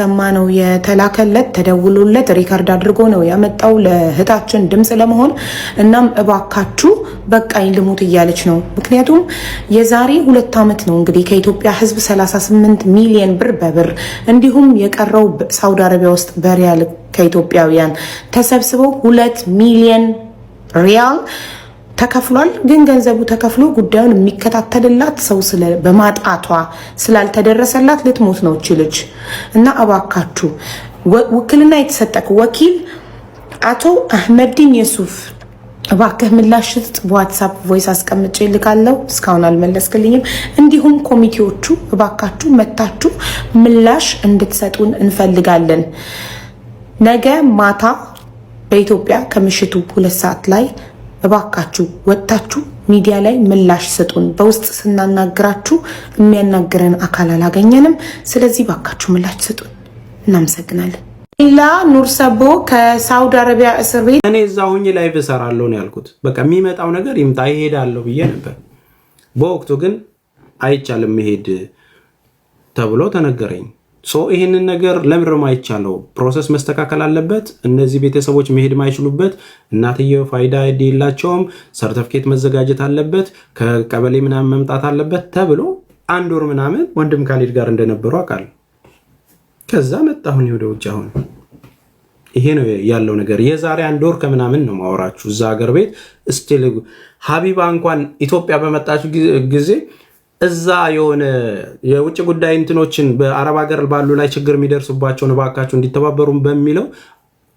ሰማነው የተላከለት ተደውሎለት ሪካርድ አድርጎ ነው ያመጣው ለእህታችን ድምጽ ለመሆን። እናም እባካችሁ በቃኝ ልሙት እያለች ነው። ምክንያቱም የዛሬ 2 ዓመት ነው እንግዲህ ከኢትዮጵያ ሕዝብ 38 ሚሊዮን ብር በብር እንዲሁም የቀረው ሳውዲ አረቢያ ውስጥ በሪያል ከኢትዮጵያውያን ተሰብስበው 2 ሚሊዮን ሪያል ተከፍሏል። ግን ገንዘቡ ተከፍሎ ጉዳዩን የሚከታተልላት ሰው በማጣቷ ስላልተደረሰላት ልትሞት ነው እቺ ልጅ። እና እባካችሁ ውክልና የተሰጠክ ወኪል አቶ አህመዲን የሱፍ እባክህ ምላሽ ስጥ። በዋትሳፕ ቮይስ አስቀምጬ ልካለው፣ እስካሁን አልመለስክልኝም። እንዲሁም ኮሚቴዎቹ እባካችሁ መታችሁ ምላሽ እንድትሰጡን እንፈልጋለን። ነገ ማታ በኢትዮጵያ ከምሽቱ 2 ሰዓት ላይ እባካችሁ ወጣችሁ ሚዲያ ላይ ምላሽ ስጡን። በውስጥ ስናናግራችሁ የሚያናግረን አካል አላገኘንም። ስለዚህ እባካችሁ ምላሽ ስጡን። እናመሰግናለን። ኢላ ኑር ሰቦ ከሳውዲ አረቢያ እስር ቤት እኔ እዛ ሆኜ ላይቭ እሰራለሁ ነው ያልኩት። በቃ የሚመጣው ነገር ይምጣ ይሄዳለሁ ብዬ ነበር። በወቅቱ ግን አይቻልም መሄድ ተብሎ ተነገረኝ። ይሄንን ነገር ለምርም አይቻለው ፕሮሰስ መስተካከል አለበት። እነዚህ ቤተሰቦች መሄድ ማይችሉበት እናትየው ፋይዳ የላቸውም፣ ሰርተፍኬት መዘጋጀት አለበት፣ ከቀበሌ ምናምን መምጣት አለበት ተብሎ 1 ወር ምናምን ወንድም ካሊድ ጋር እንደነበሩ አውቃለሁ። ከዛ መጣሁን ወደ ውጭ። አሁን ይሄ ነው ያለው ነገር። የዛሬ 1 ወር ከምናምን ነው ማወራችሁ። እዛ ሀገር ቤት ስቲል ሀቢባ እንኳን ኢትዮጵያ በመጣችሁ ጊዜ እዛ የሆነ የውጭ ጉዳይ እንትኖችን በአረብ ሀገር ባሉ ላይ ችግር የሚደርስባቸውን እባካቸው እንዲተባበሩን በሚለው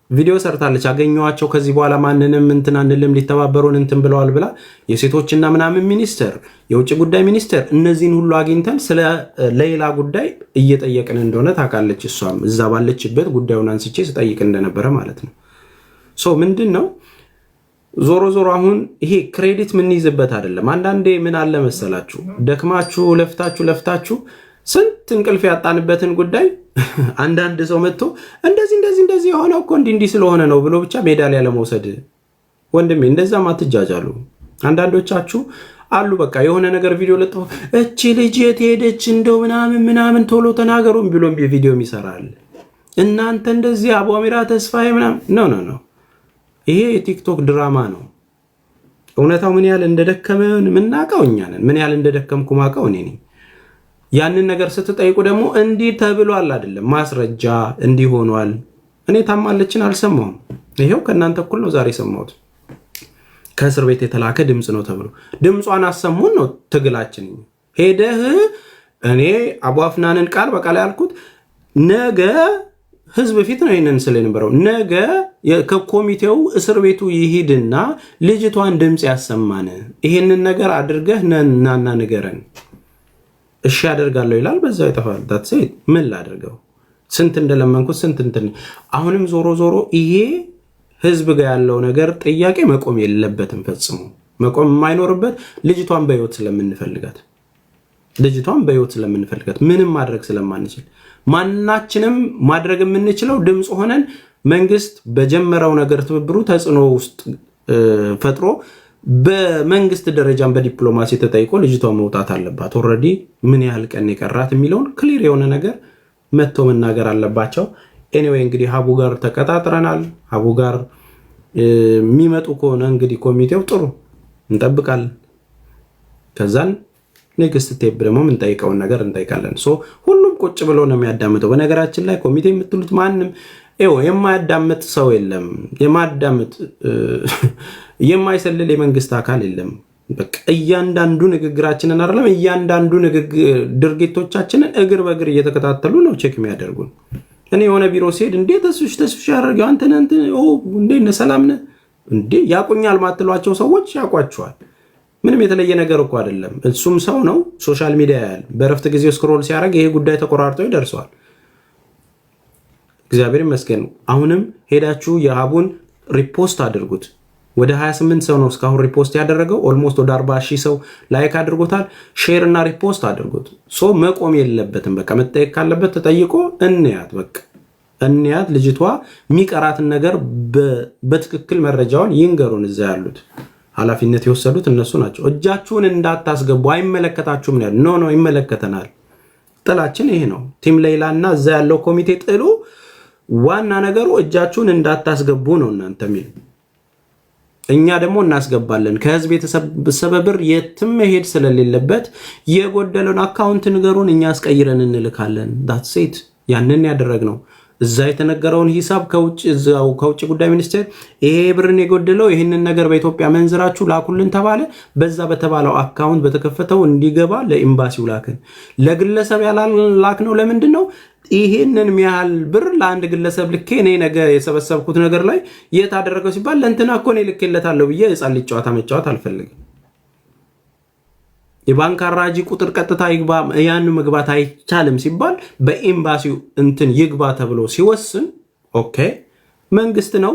ቪዲዮ ሰርታለች። አገኘዋቸው ከዚህ በኋላ ማንንም እንትን አንልም ሊተባበሩን እንትን ብለዋል ብላ የሴቶችና ምናምን ሚኒስቴር፣ የውጭ ጉዳይ ሚኒስቴር እነዚህን ሁሉ አግኝተን ስለ ሌላ ጉዳይ እየጠየቅን እንደሆነ ታውቃለች። እሷም እዛ ባለችበት ጉዳዩን አንስቼ ስጠይቅ እንደነበረ ማለት ነው። ምንድን ነው ዞሮ ዞሮ አሁን ይሄ ክሬዲት የምንይዝበት አይደለም። አንዳንዴ ምን አለ መሰላችሁ ደክማችሁ ለፍታችሁ ስንት እንቅልፍ ያጣንበትን ጉዳይ አንዳንድ ሰው መጥቶ እንደዚህ የሆነው እኮ እንዲህ ስለሆነ ነው ብሎ ብቻ ሜዳሊያ ለመውሰድ ወንድሜ እንደዛ ማትጃጃሉ። አንዳንዶቻችሁ አሉ በቃ የሆነ ነገር ቪዲዮ ለጥፎ እቺ ልጅ የት ሄደች እንደው ምናምን ቶሎ ተናገሩም ብሎ ቪዲዮ ይሰራል። እናንተ እንደዚህ አቧሚራ ተስፋዬ ምናምን ነው። ይሄ የቲክቶክ ድራማ ነው። እውነታው ምን ያህል እንደደከመን ምናቀው እኛ ነን። ምን ያህል እንደደከምኩ ማቀው እኔ ነኝ። ያንን ነገር ስትጠይቁ ደግሞ እንዲህ ተብሏል አይደለም ማስረጃ እንዲህ ሆኗል። እኔ ታማለችን አልሰማሁም። ይሄው ከእናንተ እኩል ነው ዛሬ ሰማሁት። ከእስር ቤት የተላከ ድምፅ ነው ተብሎ ድምጿን አሰሙን ነው ትግላችን። ሄደህ እኔ አቡ አፍናንን ቃል በቃል ያልኩት ነገ ህዝብ ፊት ነው ይሄንን ስለ ነበረው ነገ ከኮሚቴው እስር ቤቱ ይሄድና ልጅቷን ድምጽ ያሰማን ይሄንን ነገር አድርገህ ነናና ንገረን እሺ ያደርጋለሁ ይላል። በዛው ይተፋል። ዳት ሴት ምን ላድርገው? ስንት እንደለመንኩት ስንት እንትን። አሁንም ዞሮ ይሄ ህዝብ ጋር ያለው ነገር ጥያቄ መቆም የለበትም ፈጽሞ መቆም የማይኖርበት ልጅቷን በህይወት ስለምንፈልጋት ምንም ማድረግ ስለማንችል ማናችንም ማድረግ የምንችለው ድምጽ ሆነን መንግስት በጀመረው ነገር ትብብሩ ተጽዕኖ ውስጥ ፈጥሮ በመንግስት ደረጃም በዲፕሎማሲ ተጠይቆ ልጅቷ መውጣት አለባት። ኦሬዲ ምን ያህል ቀን የቀራት የሚለውን ክሊር የሆነ ነገር መጥቶ መናገር አለባቸው። ኤኒዌይ እንግዲህ ሀቡ ጋር ተቀጣጥረናል። ሀቡ ጋር የሚመጡ ከሆነ እንግዲህ ኮሚቴው ጥሩ እንጠብቃለን። ከዛን ኔክስት ስቴፕ ደግሞ የምንጠይቀውን ነገር እንጠይቃለን። ሁሉም ቁጭ ብሎ ነው የሚያዳምጠው። በነገራችን ላይ ኮሚቴ የምትሉት ማንም የማያዳምጥ ሰው የለም። የማይሰልል የመንግስት አካል የለም። በቃ እያንዳንዱ ንግግራችንን አይደለም እያንዳንዱ ድርጊቶቻችንን እግር በእግር እየተከታተሉ ነው ቼክ የሚያደርጉን። እኔ የሆነ ቢሮ ሲሄድ እንዴት ተስፍሽ ያደርገው አንተ እንዴ ሰላም ነህ እንዴ ያቁኛል ማትሏቸው ሰዎች ያቋቸዋል። ምንም የተለየ ነገር እኮ አይደለም። እሱም ሰው ነው፣ ሶሻል ሚዲያ ያያል። በረፍት ጊዜው ስክሮል ሲያደርግ ይሄ ጉዳይ ተቆራርጦ ይደርሰዋል። እግዚአብሔር ይመስገን። አሁንም ሄዳችሁ የሀቡን ሪፖስት አድርጉት። ወደ 28 ሰው ነው እስካሁን ሪፖስት ያደረገው። ኦልሞስት ወደ 40,000 ሰው ላይክ አድርጎታል። ሼር እና ሪፖስት አድርጉት። መቆም የለበትም። በቃ መጠየቅ ካለበት ተጠይቆ እንያት ልጅቷ የሚቀራትን ነገር በትክክል መረጃውን ይንገሩን። እዛ ያሉት ኃላፊነት የወሰዱት እነሱ ናቸው። እጃችሁን እንዳታስገቡ አይመለከታችሁም ነው። ኖ ይመለከተናል። ጥላችን ይሄ ነው። ቲም ሌይላና እዛ ያለው ኮሚቴ ጥሉ ዋና ነገሩ እጃችሁን እንዳታስገቡ ነው እናንተ ሚል እኛ ደግሞ እናስገባለን። ከህዝብ የተሰበሰበ ብር የትም መሄድ ስለሌለበት የጎደለውን አካውንት ንገሩን፣ እኛ አስቀይረን እንልካለን። ዳትስ ኢት። ያንን ያደረግነው እዛ የተነገረውን ሂሳብ ከውጭ ጉዳይ ሚኒስቴር ይሄ ብርን የጎደለው ይህንን ነገር በኢትዮጵያ መንዝራችሁ ላኩልን ተባለ። በዛ በተባለው አካውንት በተከፈተው እንዲገባ ለኤምባሲው ላክን። ለግለሰብ ያላላክነው ለምንድን ነው? ይሄንን የሚያህል ብር ለአንድ ግለሰብ ልኬ እኔ ነገ የሰበሰብኩት ነገር ላይ የት አደረገው ሲባል ለእንትና እኮ እኔ ልኬለታለሁ ብዬ ህፃን ልጅ ጨዋታ መጫወት አልፈልግም። የባንክ አራጂ ቁጥር ቀጥታ ይግባ ያን መግባት አይቻልም ሲባል በኤምባሲው እንትን ይግባ ተብሎ ሲወስን ኦኬ መንግስት ነው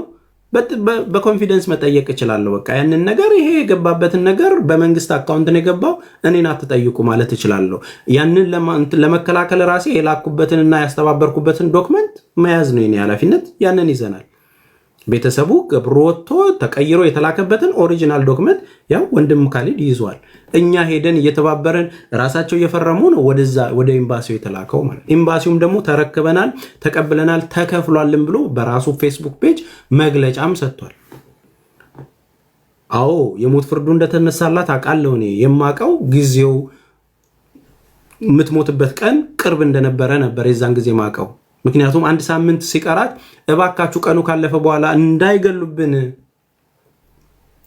በኮንፊደንስ መጠየቅ እችላለሁ። በቃ ያንን ነገር ይሄ የገባበትን ነገር በመንግስት አካውንት ነው የገባው እኔን አትጠይቁ ማለት እችላለሁ። ያንን ለመከላከል ራሴ የላኩበትንና ያስተባበርኩበትን ዶክመንት መያዝ ነው የኔ ኃላፊነት። ያንን ይዘናል። ቤተሰቡ ገብሮ ወጥቶ ተቀይሮ የተላከበትን ኦሪጂናል ዶክመንት ያው ወንድም ካሊድ ይዟል። እኛ ሄደን እየተባበረን ራሳቸው እየፈረሙ ነው ወደ ኤምባሲው የተላከው ማለት። ኤምባሲውም ደግሞ ተረክበናል፣ ተቀብለናል፣ ተከፍሏልን ብሎ በራሱ ፌስቡክ ፔጅ መግለጫም ሰጥቷል። አዎ የሞት ፍርዱ እንደተነሳላት አውቃለሁ። እኔ የማውቀው ጊዜው የምትሞትበት ቀን ቅርብ እንደነበረ ነበር የዛን ጊዜ ማውቀው። ምክንያቱም አንድ ሳምንት ሲቀራት እባካችሁ ቀኑ ካለፈ በኋላ እንዳይገሉብን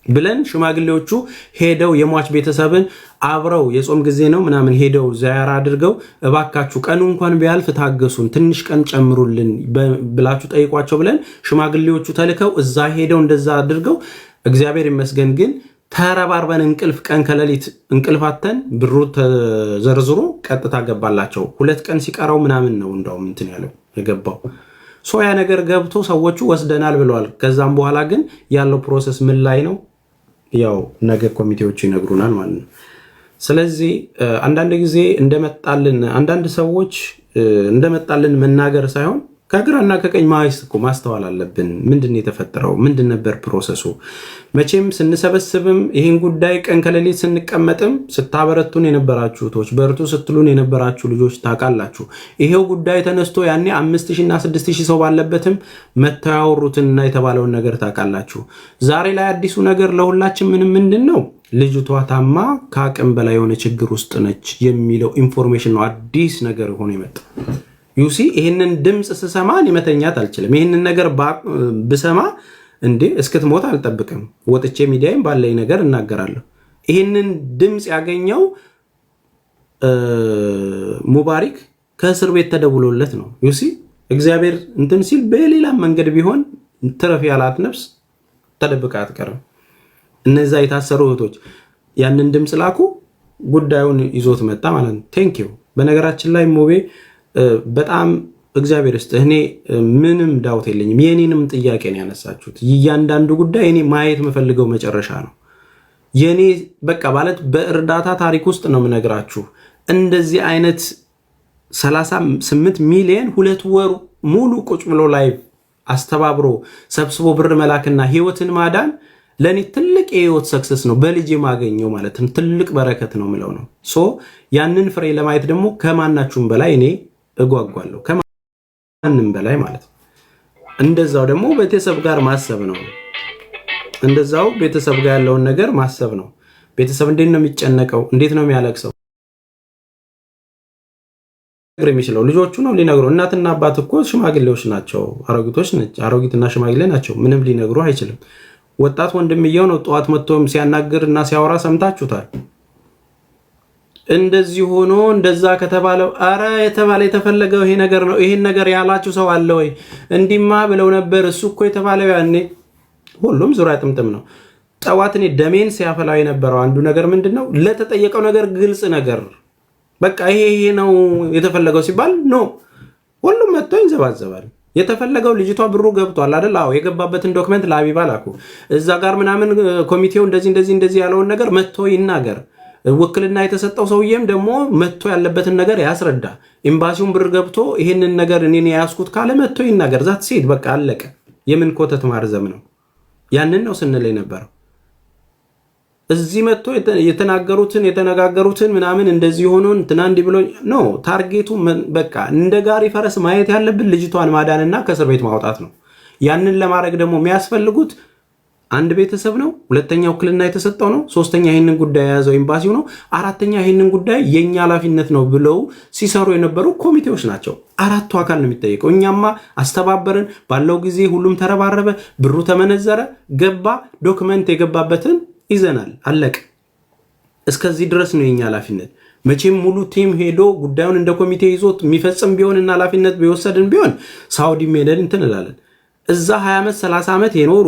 ብለን ሽማግሌዎቹ ሄደው የሟች ቤተሰብን አብረው የጾም ጊዜ ነው ምናምን ሄደው ዚያራ አድርገው እባካችሁ ቀኑ እንኳን ቢያልፍ ታገሱን፣ ትንሽ ቀን ጨምሩልን ብላችሁ ጠይቋቸው ብለን ሽማግሌዎቹ ተልከው እዛ ሄደው እንደዛ አድርገው እግዚአብሔር ይመስገን ግን ተረባርበን እንቅልፍ ቀን ከሌሊት እንቅልፋተን ብሩ ተዘርዝሮ ቀጥታ ገባላቸው። 2 ቀን ሲቀረው ምናምን ነው እንደውም እንትን ያለው የገባው። ያ ነገር ገብቶ ሰዎቹ ወስደናል ብለዋል። ከዛም በኋላ ግን ያለው ፕሮሰስ ምን ላይ ነው ያው ነገ ኮሚቴዎቹ ይነግሩናል ማለት ነው። ስለዚህ አንዳንድ ጊዜ እንደመጣልን አንዳንድ ሰዎች እንደመጣልን መናገር ሳይሆን ከግራና ከቀኝ ማስተዋል አለብን። ምንድን የተፈጠረው ምንድን ነበር ፕሮሰሱ? መቼም ስንሰበስብም ይህን ጉዳይ ቀን ከሌሊት ስንቀመጥም ስታበረቱን የነበራችሁ እህቶች፣ በርቱ ስትሉን የነበራችሁ ልጆች ታውቃላችሁ። ይሄው ጉዳይ ተነስቶ ያኔ 5000 እና 6000 ሰው ባለበትም መተው ያወሩትንና የተባለውን ነገር ታውቃላችሁ። ዛሬ ላይ አዲሱ ነገር ለሁላችን ምንድን ነው? ልጅቷ ታማ ከአቅም በላይ የሆነ ችግር ውስጥ ነች የሚለው ኢንፎርሜሽን ነው አዲስ ነገር ሆኖ የመጣ ዩሲ። ይህንን ድምፅ ስሰማ መተኛት አልችልም። ይህንን ነገር ብሰማ እንዴ እስክትሞት አልጠብቅም። ወጥቼ ሚዲያም ባለኝ ነገር እናገራለሁ። ይህንን ድምፅ ያገኘው ሙባሪክ ከእስር ቤት ተደውሎለት ነው። ዩሲ እግዚአብሔር እንትን ሲል በሌላ መንገድ ቢሆን ትረፍ ያላት ነፍስ ተደብቃ አትቀርም። እነዛ የታሰሩ እህቶች ያንን ድምፅ ላኩ፣ ጉዳዩን ይዞት መጣ ማለት ነው። ቴንኪው። በነገራችን ላይ ሙቤ በጣም እግዚአብሔር ውስጥ እኔ ምንም ዳውት የለኝም። የኔንም ጥያቄ ነው ያነሳችሁት። እያንዳንዱ ጉዳይ እኔ ማየት የምፈልገው መጨረሻ ነው። የኔ በቃ ማለት በእርዳታ ታሪክ ውስጥ ነው የምነግራችሁ። እንደዚህ አይነት 38 ሚሊዮን 2 ወር ሙሉ ቁጭ ብሎ ላይቭ አስተባብሮ ሰብስቦ ብር መላክና ህይወትን ማዳን ለኔ ትልቅ የህይወት ሰክሰስ ነው። በልጅ የማገኘው ማለት ነው ትልቅ በረከት ነው ምለው ነው። ያንን ፍሬ ለማየት ደግሞ ከማናችሁም በላይ እኔ እጓጓለሁ፣ ከማንም በላይ ማለት ነው። እንደዛው ደግሞ ቤተሰብ ጋር ማሰብ ነው። እንደዛው ቤተሰብ ጋር ያለውን ነገር ማሰብ ነው። ቤተሰብ እንዴት ነው የሚጨነቀው? እንዴት ነው የሚያለቅሰው? የሚችለው ልጆቹ ነው ሊነግሩ። እናትና አባት እኮ ሽማግሌዎች ናቸው፣ አሮጊትና ሽማግሌ ናቸው። ምንም ሊነግሩ አይችልም። ወጣት ወንድምየው ነው ጠዋት መጥቶም ሲያናግር እና ሲያወራ ሰምታችሁታል። እንደዚህ ሆኖ እንደዛ ከተባለው አረ የተፈለገው ይሄ ነገር ነው። ይሄን ነገር ያላችሁ ሰው አለ ወይ? እንዲማ ብለው ነበር። እሱ እኮ የተባለው ያኔ ሁሉም ዙሪያ ጥምጥም ነው። ጠዋት እኔ ደሜን ሲያፈላው የነበረው አንዱ ነገር ምንድነው? ለተጠየቀው ነገር ግልጽ ነገር በቃ ይሄ ነው የተፈለገው ሲባል ነው ሁሉም መጥቶ ይንዘባዘባል። የተፈለገው ልጅቷ ብሩ ገብቷል አይደል? አዎ የገባበትን ዶክመንት ለአቢባ ላኩ። እዛ ጋር ምናምን ኮሚቴው እንደዚህ ያለውን ነገር መጥቶ ይናገር። ውክልና የተሰጠው ሰውዬም ደግሞ መጥቶ ያለበትን ነገር ያስረዳ። ኤምባሲውን ብር ገብቶ ይሄንን ነገር እኔ ያስኩት ካለ መጥቶ ይናገር። ዛት ሴት በቃ አለቀ። የምን ኮተት ማርዘም ነው? ያንን ነው ስንል የነበረው። እዚህ መጥቶ የተነጋገሩትን ምናምን እንደዚህ ሆኖ እንትና እንዲህ ብሎ ነው። ታርጌቱ በቃ እንደ ጋሪ ፈረስ ማየት ያለብን ልጅቷን ማዳንና ከእስር ቤት ማውጣት ነው። ያንን ለማድረግ ደግሞ የሚያስፈልጉት አንድ ቤተሰብ ነው፣ ሁለተኛ ውክልና የተሰጠው ነው፣ ሶስተኛ ይህንን ጉዳይ የያዘው ኤምባሲው ነው፣ አራተኛ ይህንን ጉዳይ የኛ ኃላፊነት ነው ብለው ሲሰሩ የነበሩ ኮሚቴዎች ናቸው። አራቱ አካል ነው የሚጠየቀው። እኛማ አስተባበርን፣ ባለው ጊዜ ሁሉም ተረባረበ፣ ብሩ ተመነዘረ፣ ገባ፣ ዶክመንት የገባበትን ይዘናል፣ አለቅ። እስከዚህ ድረስ ነው የኛ ኃላፊነት። መቼም ሙሉ ቲም ሄዶ ጉዳዩን እንደ ኮሚቴ ይዞት የሚፈጽም ቢሆንና ኃላፊነት ቢወሰድን ቢሆን ሳውዲ ሄደን እንትን እንላለን። እዛ 20 ዓመት 30 ዓመት የኖሩ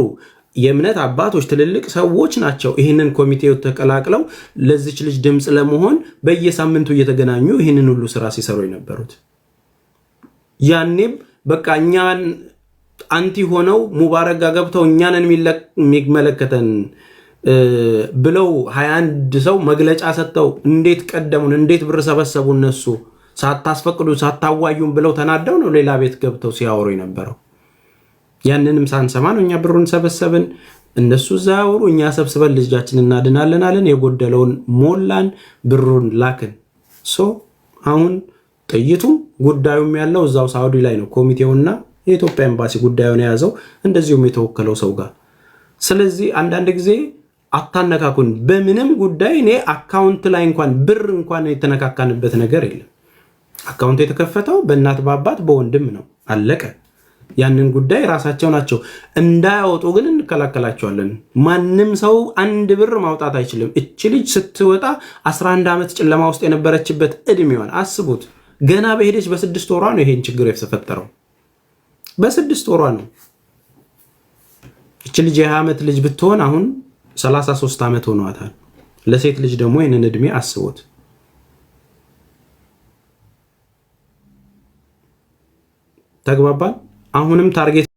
የእምነት አባቶች ትልልቅ ሰዎች ናቸው ይህንን ኮሚቴው ተቀላቅለው ለዚች ልጅ ድምፅ ለመሆን በየሳምንቱ እየተገናኙ ይህንን ሁሉ ስራ ሲሰሩ የነበሩት። ያኔም በቃ እኛን አንቲ ሆነው ሙባረክ ጋር ገብተው እኛንን የሚመለከተን ብለው 21 ሰው መግለጫ ሰጥተው እንዴት ቀደሙን፣ እንዴት ብር ሰበሰቡ፣ እነሱ ሳታስፈቅዱ ሳታዋዩን ብለው ተናደው ነው ሌላ ቤት ገብተው ሲያወሩ የነበረው። ያንንም ሳንሰማ ነው እኛ ብሩን ሰበሰብን፣ እነሱ እዛ ያወሩ፣ እኛ ሰብስበን ልጃችን እናድናለን አለን። የጎደለውን ሞላን፣ ብሩን ላክን። አሁን ጥይቱም ጉዳዩም ያለው እዛው ሳውዲ ላይ ነው። ኮሚቴውና የኢትዮጵያ ኤምባሲ ጉዳዩን የያዘው እንደዚሁም የተወከለው ሰው ጋር። ስለዚህ አንዳንድ ጊዜ አታነካኩን። በምንም ጉዳይ እኔ አካውንት ላይ እንኳን ብር እንኳን የተነካካንበት ነገር የለም። አካውንት የተከፈተው በእናት በአባት በወንድም ነው፣ አለቀ። ያንን ጉዳይ ራሳቸው ናቸው እንዳያወጡ ግን እንከላከላቸዋለን። ማንም ሰው አንድ ብር ማውጣት አይችልም። እቺ ልጅ ስትወጣ 11 ዓመት ጨለማ ውስጥ የነበረችበት እድሜዋን አስቡት። ገና በሄደች በ6 ወሯ ነው ይሄን ችግር የተፈጠረው። በ6 ወሯ ነው። እቺ ልጅ የ20 ዓመት ልጅ ብትሆን አሁን 33 ዓመት ሆኗታል። ለሴት ልጅ ደግሞ ይሄንን እድሜ አስቡት። ተግባባን? አሁንም ታርጌት